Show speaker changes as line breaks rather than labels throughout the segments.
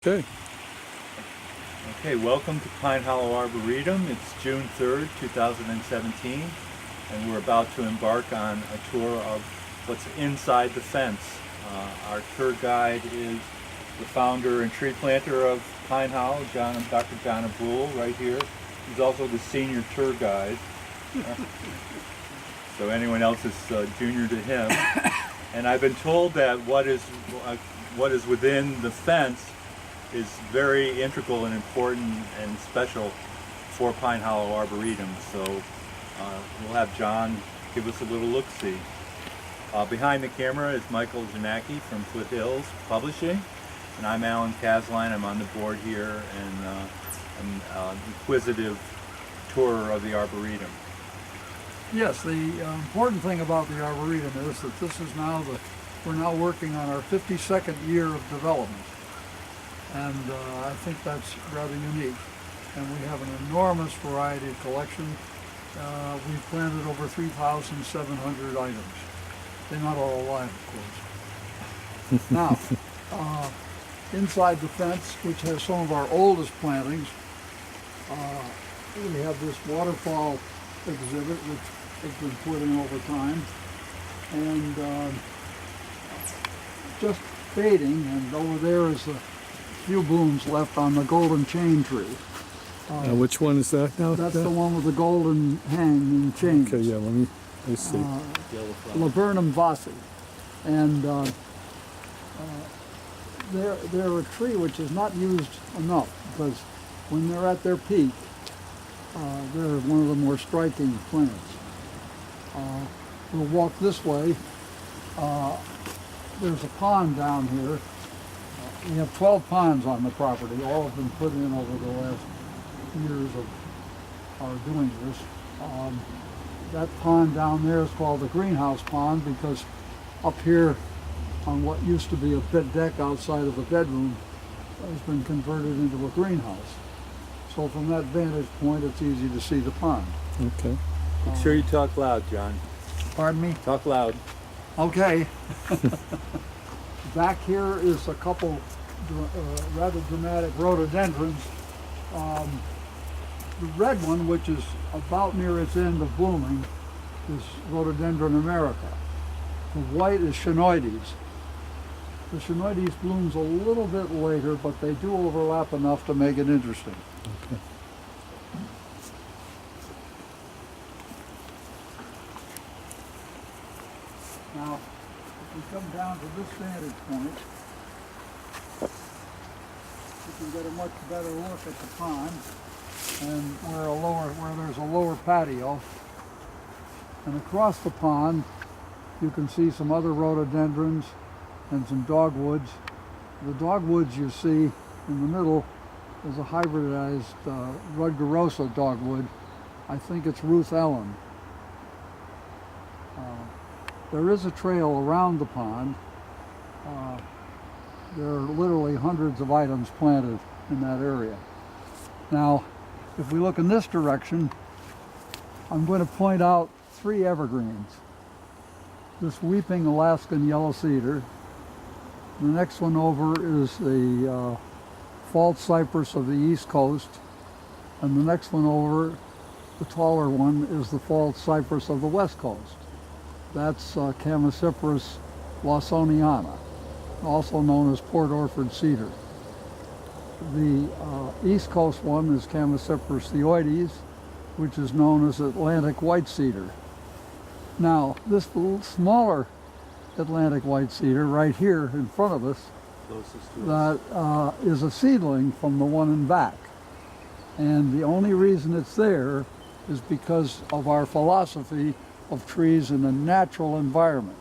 Okay.
Okay, welcome to Pine Hollow Arboretum. It's June 3rd, 2017, and we're about to embark on a tour of what's inside the fence. Our tour guide is the founder and tree planter of Pine Hollow, Dr. John Abbuhl, right here. He's also the senior tour guide. So anyone else is junior to him. And I've been told that what is within the fence is very integral and important and special for Pine Hollow Arboretum. So we'll have John give us a little look-see. Behind the camera is Michael Czarnecki from Foothills Publishing, and I'm Alan Casline. I'm on the board here and an inquisitive tour of the Arboretum.
Yes, the important thing about the Arboretum is that this is we're now working on our 52nd year of development. And I think that's rather unique. And we have an enormous variety of collection. We've planted over 3,700 items. They're not all alive, of course. Now, inside the fence, which has some of our oldest plantings, we have this waterfall exhibit, which has been put in over time. And just fading, and over there is the few blooms left on the golden chain tree.
Which one is that now?
That's the one with the golden hanging chains.
Okay, yeah, let me see.
Laburnum vasi. And they're a tree which is not used enough, because when they're at their peak, they're one of the more striking plants. We'll walk this way. There's a pond down here. We have 12 ponds on the property. All have been put in over the last years of our doing this. That pond down there is called the greenhouse pond because up here on what used to be a pit deck outside of the bedroom has been converted into a greenhouse. So from that vantage point, it's easy to see the pond.
Okay.
Make sure you talk loud, John.
Pardon me?
Talk loud.
Okay. Back here is a couple rather dramatic rhododendrons. The red one, which is about near its end of blooming, is Rhododendron America. The white is Chinoides. The Chinoides blooms a little bit later, but they do overlap enough to make it interesting.
Okay.
Now, if we come down to this vantage point, you can get a much better look at the pond and where there's a lower patio. And across the pond, you can see some other rhododendrons and some dogwoods. The dogwoods you see in the middle is a hybridized Rudgorosa dogwood. I think it's Ruth Ellen. There is a trail around the pond. There are literally hundreds of items planted in that area. Now, if we look in this direction, I'm going to point out three evergreens. This weeping Alaskan yellow cedar. The next one over is the false cypress of the East Coast. And the next one over, the taller one, is the false cypress of the West Coast. That's Chamaecyparis lawsoniana, also known as Port Orford cedar. The East Coast one is Chamaecyparis thioides, which is known as Atlantic white cedar. Now, this little smaller Atlantic white cedar right here in front of us, that is a seedling from the one in back. And the only reason it's there is because of our philosophy of trees in a natural environment.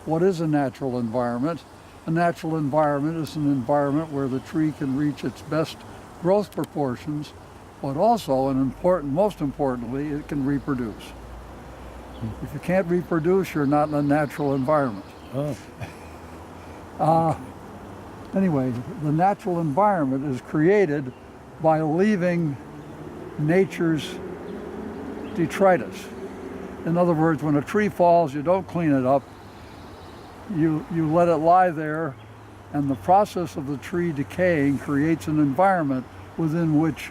What is a natural environment? A natural environment is an environment where the tree can reach its best growth proportions, but also, and most importantly, it can reproduce. If you can't reproduce, you're not in a natural environment.
Oh.
Anyway, the natural environment is created by leaving nature's detritus. In other words, when a tree falls, you don't clean it up. You let it lie there And the process of the tree decaying creates an environment within which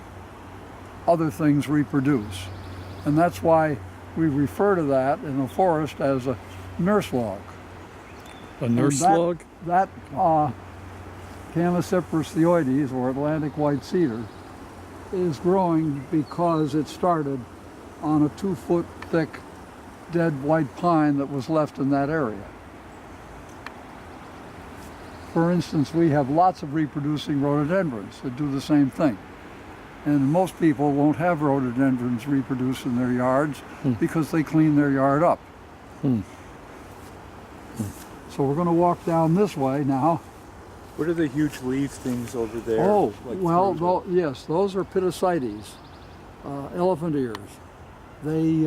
other things reproduce. And that's why we refer to that in a forest as a nurse log.
A nurse
And
log?
That Chamaecyparis thioides, or Atlantic white cedar, is growing because it started on a 2-foot thick dead white pine that was left in that area. For instance, we have lots of reproducing rhododendrons that do the same thing. And most people won't have rhododendrons reproduce in their yards because they clean their yard up. So we're going to walk down this way now.
What are the huge leaf things over there?
Oh,
like
well, yes, those are Piticites, elephant ears. They,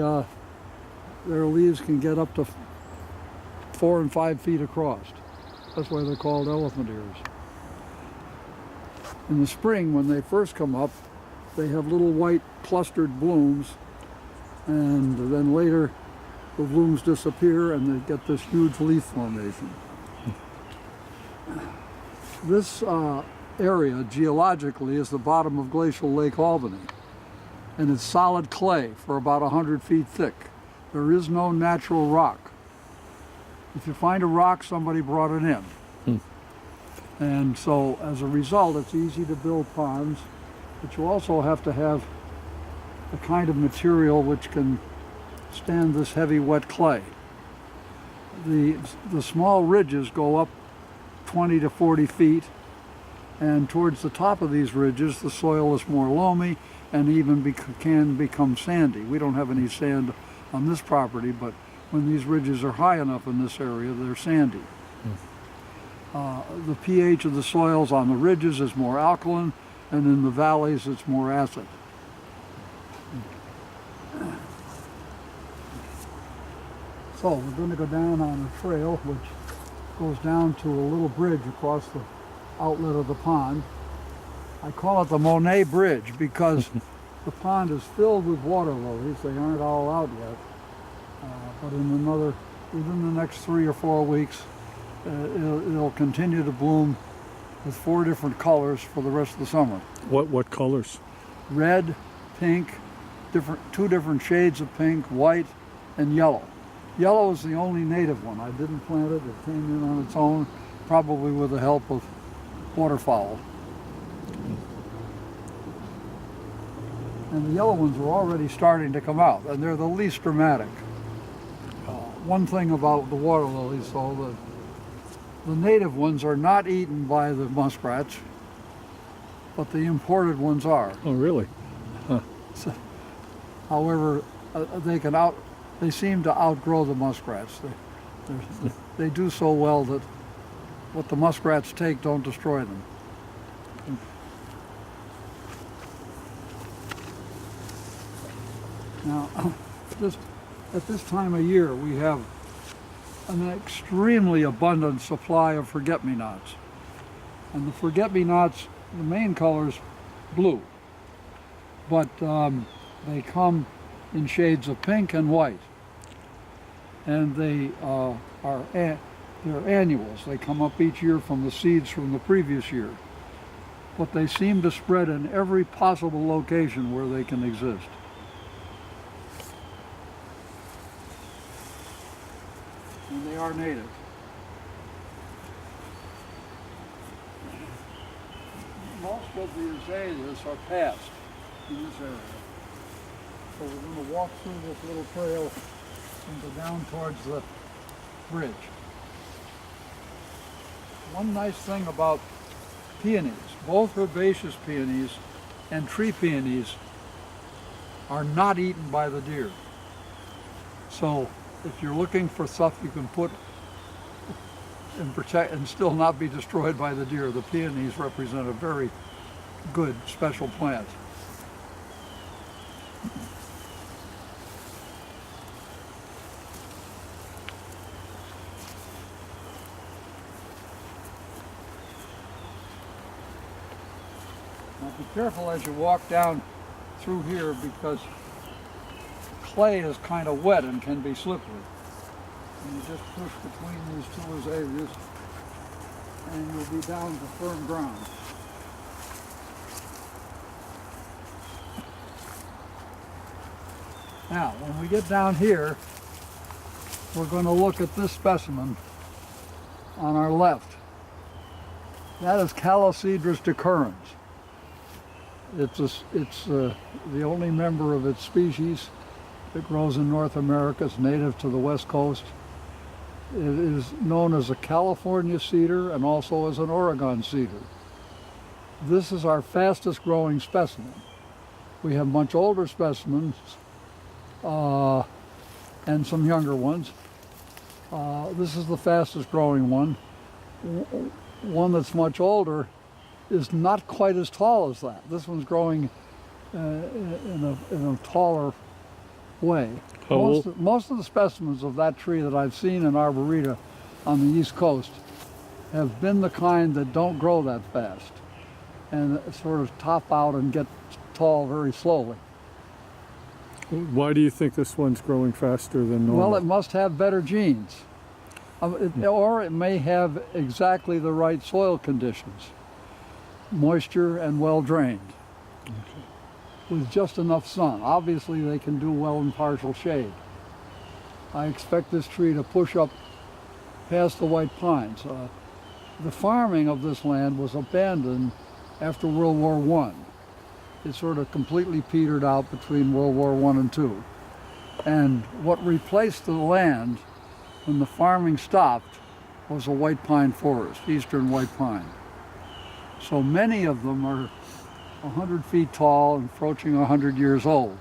their leaves can get up to 4 and 5 feet across. That's why they're called elephant ears. In the spring, when they first come up, they have little white clustered blooms, and then later the blooms disappear and they get this huge leaf formation. This area geologically is the bottom of glacial Lake Albany, and it's solid clay for about 100 feet thick. There is no natural rock. If you find a rock, somebody brought it in. And so as a result, it's easy to build ponds, but you also have to have the kind of material which can stand this heavy wet clay. The small ridges go up 20 to 40 feet, and towards the top of these ridges the soil is more loamy and even can become sandy. We don't have any sand on this property, but when these ridges are high enough in this area, they're sandy. The pH of the soils on the ridges is more alkaline, and in the valleys it's more acid. So we're going to go down on a trail which goes down to a little bridge across the outlet of the pond. I call it the Monet Bridge because the pond is filled with water lilies. They aren't all out yet, but within the next 3 or 4 weeks, it'll continue to bloom with 4 different colors for the rest of the summer.
What colors?
Red, pink, 2 different shades of pink, white, and yellow. Yellow is the only native one. I didn't plant it. It came in on its own, probably with the help of waterfowl. And the yellow ones are already starting to come out, and they're the least dramatic. One thing about the water lilies, though, the native ones are not eaten by the muskrats, but the imported ones are.
Oh, really?
So, however, they seem to outgrow the muskrats. They do so well that what the muskrats take don't destroy them. Now, at this time of year, we have an extremely abundant supply of forget-me-nots. And the forget-me-nots, the main color is blue, but they come in shades of pink and white. And they're annuals. They come up each year from the seeds from the previous year. But they seem to spread in every possible location where they can exist. And they are native. Most of the azaleas are past in this area. So we're going to walk through this little trail and go down towards the bridge. One nice thing about peonies, both herbaceous peonies and tree peonies, are not eaten by the deer. So if you're looking for stuff you can put and protect and still not be destroyed by the deer, the peonies represent a very good special plant. Now be careful as you walk down through here because clay is kind of wet and can be slippery. And you just push between these 2 azaleas and you'll be down to firm ground. Now, when we get down here, we're going to look at this specimen on our left. That is Calocedrus decurrens. It's the only member of its species that grows in North America. It's native to the West Coast. It is known as a California cedar and also as an Oregon cedar. This is our fastest growing specimen. We have much older specimens and some younger ones. This is the fastest growing one. One that's much older is not quite as tall as that. This one's growing in a taller way. Most of the specimens of that tree that I've seen in Arboreta on the East Coast have been the kind that don't grow that fast and sort of top out and get tall very slowly.
Why do you think this one's growing faster than normal?
Well, it must have better genes. Or it may have exactly the right soil conditions, moisture and well drained, with just enough sun. Obviously they can do well in partial shade. I expect this tree to push up past the white pines. The farming of this land was abandoned after World War I. It sort of completely petered out between World War I and II. And what replaced the land when the farming stopped was a white pine forest, eastern white pine. So many of them are 100 feet tall and approaching 100 years old.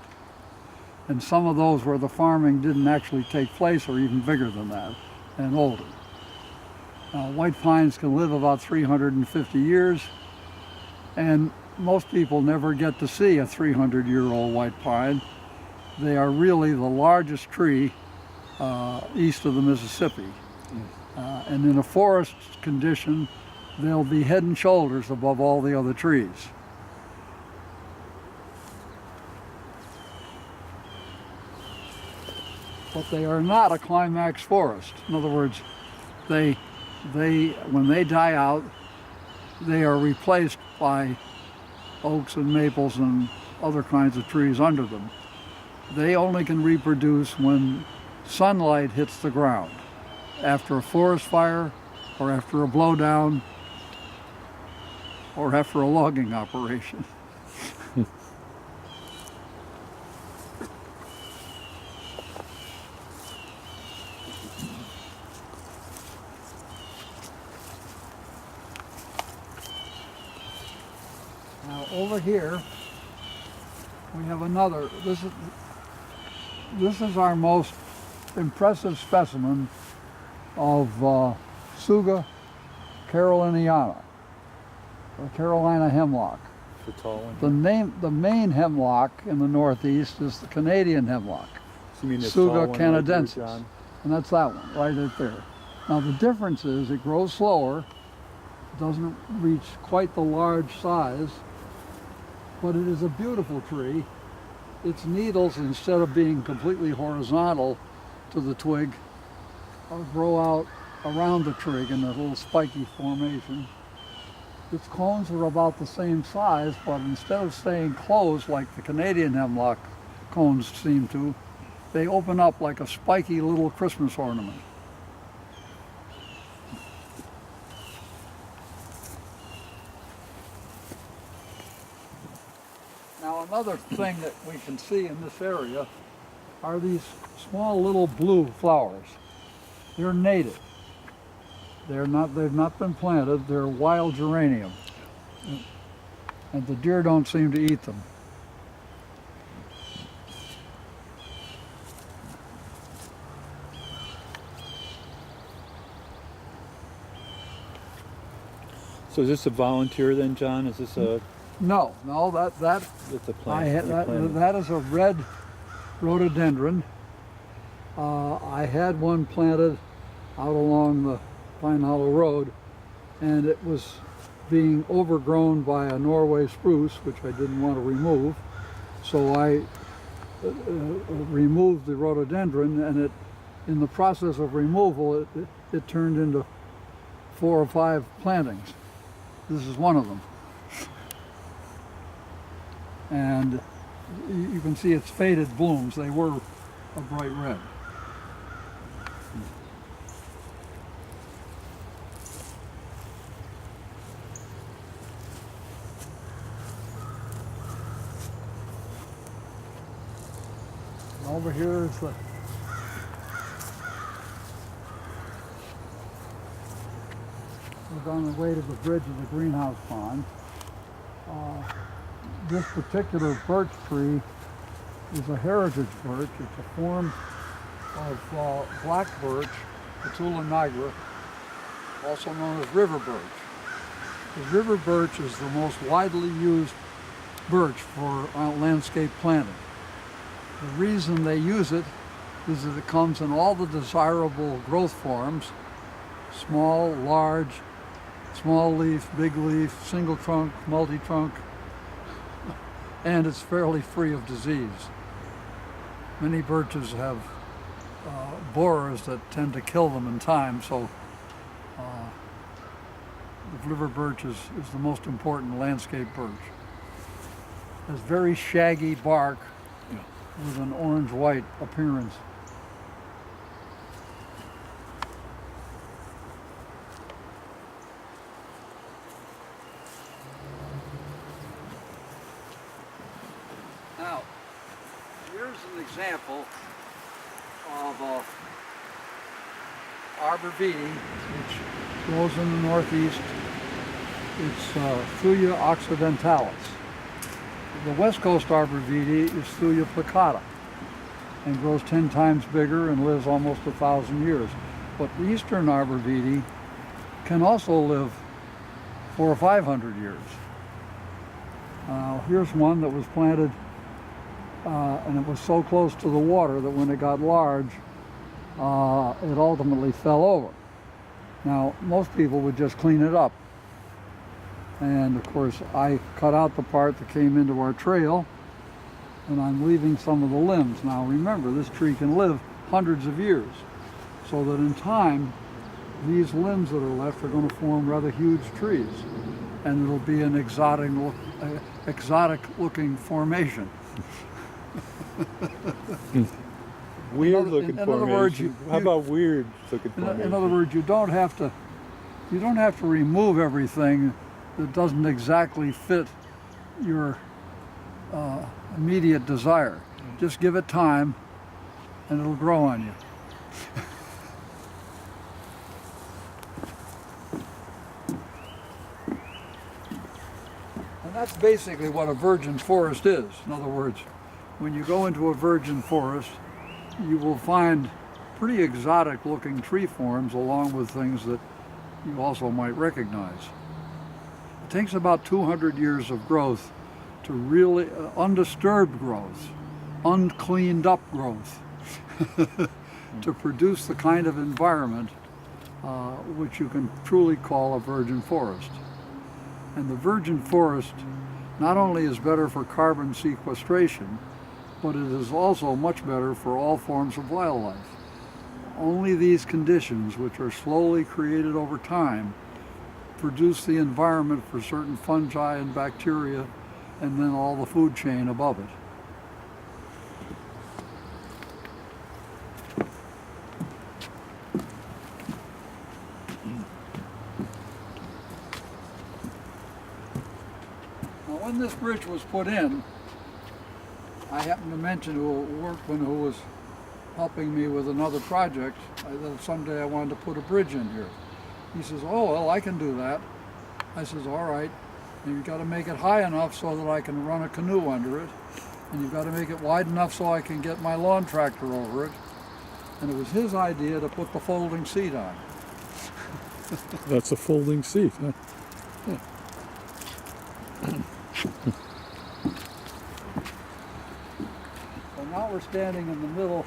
And some of those where the farming didn't actually take place are even bigger than that and older. Now, white pines can live about 350 years, and most people never get to see a 300-year-old white pine. They are really the largest tree east of the Mississippi. And in a forest condition, they'll be head and shoulders above all the other trees. But they are not a climax forest. In other words, when they die out, they are replaced by oaks and maples and other kinds of trees under them. They only can reproduce when sunlight hits the ground, after a forest fire, or after a blowdown, or after a logging operation. Now over here we have another. This is our most impressive specimen of Tsuga caroliniana, or Carolina hemlock.
The tall one.
The main hemlock in the Northeast is the Canadian hemlock,
So you mean the
Tsuga
tall one
canadensis,
right there, John?
and that's that one right there. Now the difference is it grows slower, doesn't reach quite the large size, but it is a beautiful tree. Its needles, instead of being completely horizontal to the twig, grow out around the twig in a little spiky formation. Its cones are about the same size, but instead of staying closed like the Canadian hemlock cones seem to, they open up like a spiky little Christmas ornament. Now another thing that we can see in this area are these small little blue flowers. They're native. They've not been planted, they're wild geranium. And the deer don't seem to eat them.
So is this a volunteer then, John? Is this a...
No, that
It's a plant.
that is a red rhododendron. I had one planted out along the Pine Hollow Road, and it was being overgrown by a Norway spruce, which I didn't want to remove. So I removed the rhododendron, and in the process of removal, it turned into 4 or 5 plantings. This is one of them. And you can see its faded blooms. They were a bright red. And over here is the we're on the way to the bridge of the greenhouse pond. This particular birch tree is a heritage birch. It's a form of black birch, Abbuhl and Alan, also known as river birch. The river birch is the most widely used birch for landscape planting. The reason they use it is that it comes in all the desirable growth forms: small, large, small leaf, big leaf, single trunk, multi-trunk, and it's fairly free of disease. Many birches have borers that tend to kill them in time, so the river birch is the most important landscape birch. It has very shaggy bark with an orange-white appearance. Now, here's an example of arborvitae, which grows in the northeast. It's Thuja occidentalis. The west coast arborvitae is Thuja plicata and grows 10 times bigger and lives almost 1,000 years. But the eastern arborvitae can also live 400 or 500 years. Here's one that was planted and it was so close to the water that when it got large, it ultimately fell over. Now, most people would just clean it up. And of course, I cut out the part that came into our trail, and I'm leaving some of the limbs. Now remember, this tree can live hundreds of years, so that in time, these limbs that are left are going to form rather huge trees, and it'll be an exotic looking formation.
Weird looking
in other words,
How about weird looking formation?
In other words, you don't have to remove everything that doesn't exactly fit your immediate desire. Just give it time and it'll grow on you. And that's basically what a virgin forest is. In other words, when you go into a virgin forest, you will find pretty exotic looking tree forms along with things that you also might recognize. It takes about 200 years of growth to really, undisturbed growth, uncleaned up growth, to produce the kind of environment which you can truly call a virgin forest. And the virgin forest not only is better for carbon sequestration, but it is also much better for all forms of wildlife. Only these conditions, which are slowly created over time, produce the environment for certain fungi and bacteria, and then all the food chain above it. Now, when this bridge was put in, I happened to mention to a workman who was helping me with another project that someday I wanted to put a bridge in here. He says, "Oh, well, I can do that." I says, "All right, and you've got to make it high enough so that I can run a canoe under it, and you've got to make it wide enough so I can get my lawn tractor over it." And it was his idea to put the folding seat on.
That's a folding seat, huh?
So now we're standing in the middle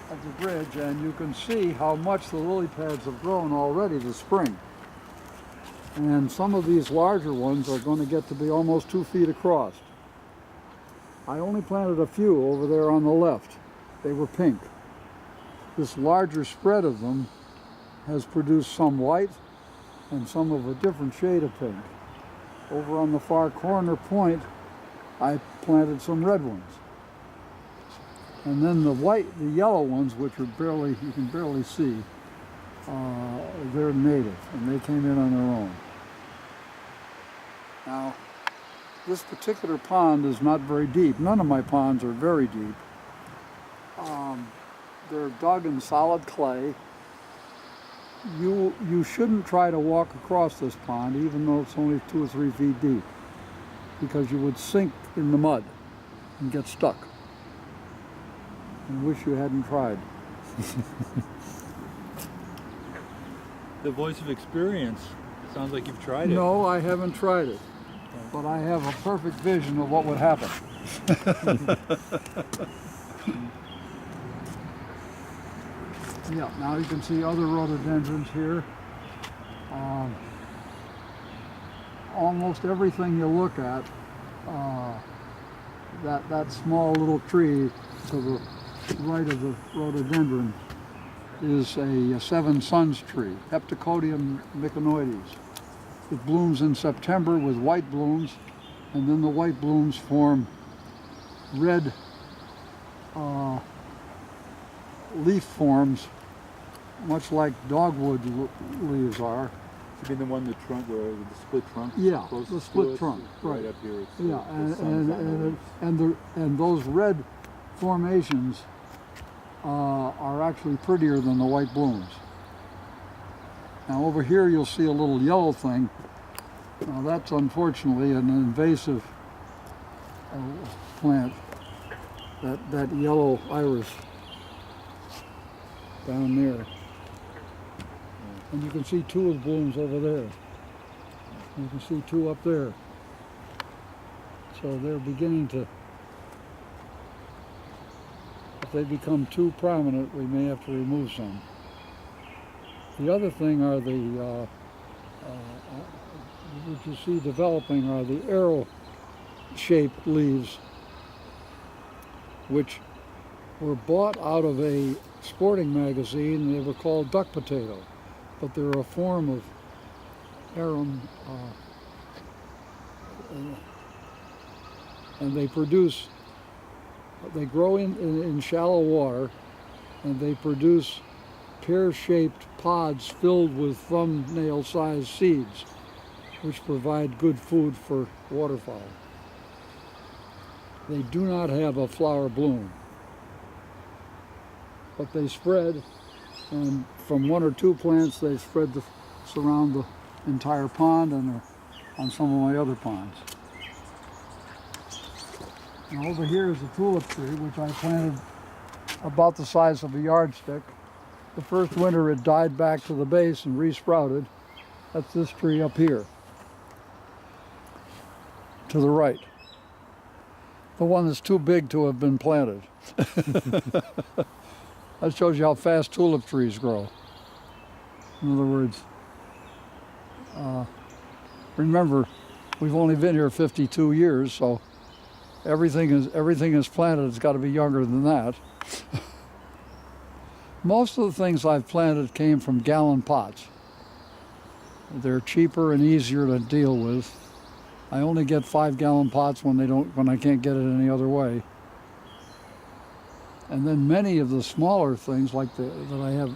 of the bridge, and you can see how much the lily pads have grown already this spring. And some of these larger ones are going to get to be almost 2 feet across. I only planted a few over there on the left. They were pink. This larger spread of them has produced some white and some of a different shade of pink. Over on the far corner point, I planted some red ones. And then the yellow ones, which are you can barely see, they're native, and they came in on their own. Now, this particular pond is not very deep. None of my ponds are very deep. They're dug in solid clay. You shouldn't try to walk across this pond, even though it's only 2 or 3 feet deep, because you would sink in the mud and get stuck. And wish you hadn't tried.
The voice of experience. It sounds like you've tried it.
No, I haven't tried it, but I have a perfect vision of what would happen. Yeah, now you can see other rhododendrons here. Almost everything you look at, that small little tree to the right of the rhododendron is a Seven Suns tree, Heptacodium myconoides. It blooms in September with white blooms, and then the white blooms form red leaf forms, much like dogwood leaves are.
You mean the one, the trunk, or the split trunk?
Yeah,
closest
the split
to us?
trunk, right.
Right up here. It's
Yeah,
the sun's on the
and those red formations are actually prettier than the white blooms. Now over here you'll see a little yellow thing. Now that's unfortunately an invasive plant, that yellow iris down there. And you can see 2 of the blooms over there. You can see 2 up there. So they're beginning to, if they become too prominent, we may have to remove some. The other thing are what you see developing are the arrow-shaped leaves, which were bought out of a sporting magazine. They were called duck potato, but they're a form of arum, and they grow in shallow water, and they produce pear-shaped pods filled with thumbnail-sized seeds, which provide good food for waterfowl. They do not have a flower bloom, but they spread, and from 1 or 2 plants they spread surround the entire pond and are on some of my other ponds. Now over here is a tulip tree, which I planted about the size of a yardstick. The first winter it died back to the base and resprouted. That's this tree up here, to the right. The one that's too big to have been planted. That shows you how fast tulip trees grow. In other words, remember, we've only been here 52 years, so everything is planted. It's got to be younger than that. Most of the things I've planted came from gallon pots. They're cheaper and easier to deal with. I only get 5-gallon pots when I can't get it any other way. And then many of the smaller things that I have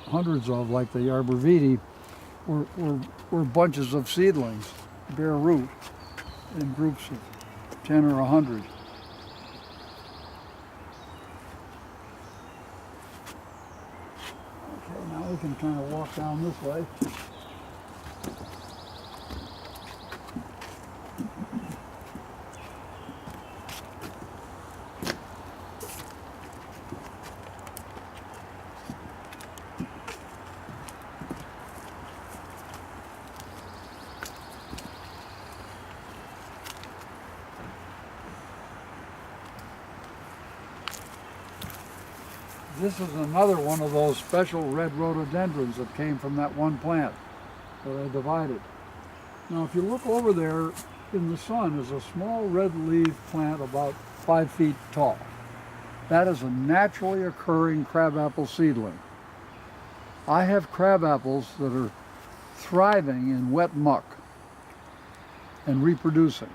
hundreds of, like the arborvitae, were bunches of seedlings, bare root, in groups of 10 or 100. Okay, now we can kind of walk down this way. This is another one of those special red rhododendrons that came from that one plant that I divided. Now if you look over there in the sun is a small red leaf plant about 5 feet tall. That is a naturally occurring crabapple seedling. I have crabapples that are thriving in wet muck and reproducing.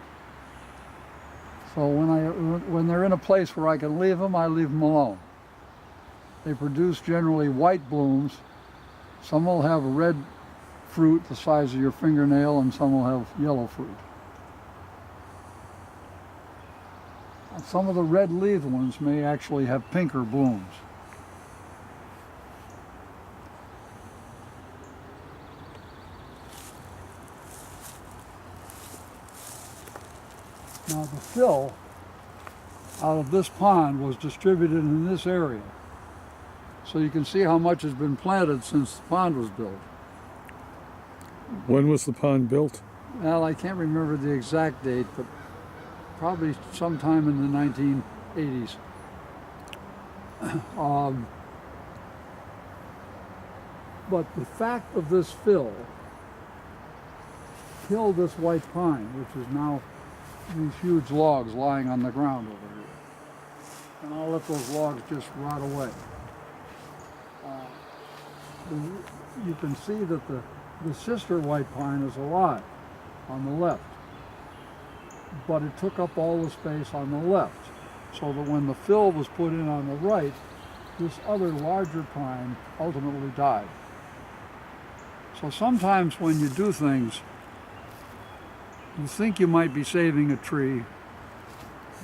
So when they're in a place where I can leave them, I leave them alone. They produce generally white blooms. Some will have red fruit the size of your fingernail, and some will have yellow fruit. And some of the red-leaved ones may actually have pinker blooms. Now the fill out of this pond was distributed in this area. So you can see how much has been planted since the pond was built.
When was the pond built?
Well, I can't remember the exact date, but probably sometime in the 1980s. But the fact of this fill killed this white pine, which is now these huge logs lying on the ground over here. And I'll let those logs just rot away. You can see that the sister white pine is alive on the left, but it took up all the space on the left, so that when the fill was put in on the right, this other larger pine ultimately died. So sometimes when you do things, you think you might be saving a tree,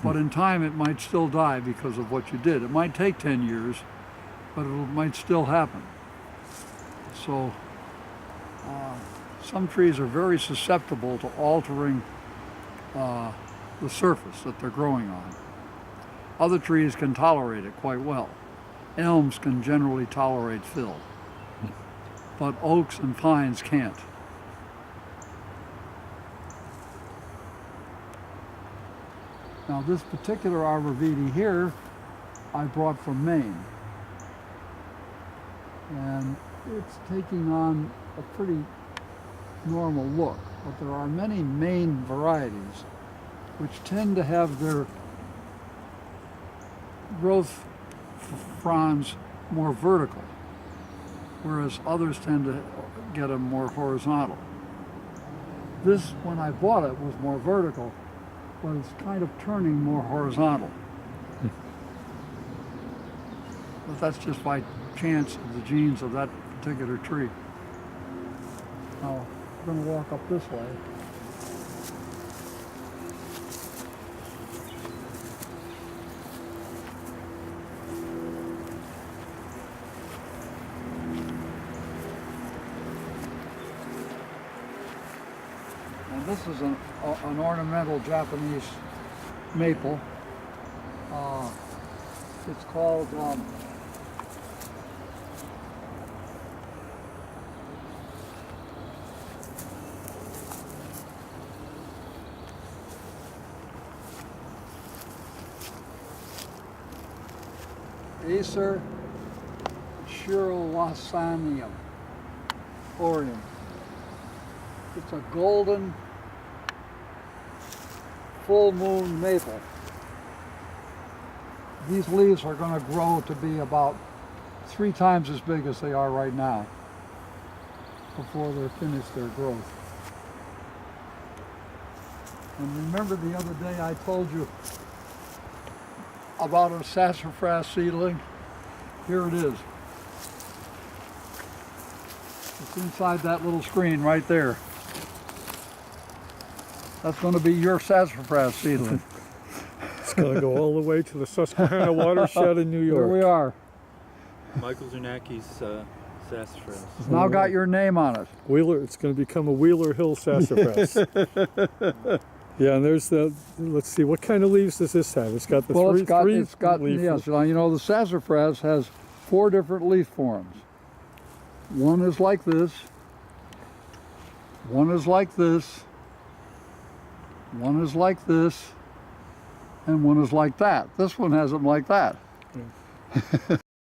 but in time it might still die because of what you did. It might take 10 years, but it might still happen. So some trees are very susceptible to altering the surface that they're growing on. Other trees can tolerate it quite well. Elms can generally tolerate fill, but oaks and pines can't. Now this particular arborvitae here, I brought from Maine. And it's taking on a pretty normal look, but there are many Maine varieties which tend to have their growth fronds more vertical, whereas others tend to get them more horizontal. This, when I bought it, was more vertical, but it's kind of turning more horizontal. But that's just by chance of the genes of that particular tree. Now, I'm going to walk up this way. And this is an ornamental Japanese maple. It's called Acer Shirlwasanium Orium. It's a golden full moon maple. These leaves are going to grow to be about 3 times as big as they are right now before they're finished their growth. And remember the other day I told you about a sassafras seedling? Here it is. It's inside that little screen right there. That's going to be your sassafras seedling.
It's going to go all the way to the Susquehanna watershed in New York.
Here we are.
Michael Czarnecki's sassafras.
It's now got your name on it.
Wheeler, it's going to become a Wheeler Hill sassafras. Yeah, and there's the, let's see, what kind of leaves does this have? It's got the
It's got
leaf.
yes. You know, the sassafras has 4 different leaf forms. One is like this. One is like this. One is like this. And one is like that. This one has them like that.
Yeah.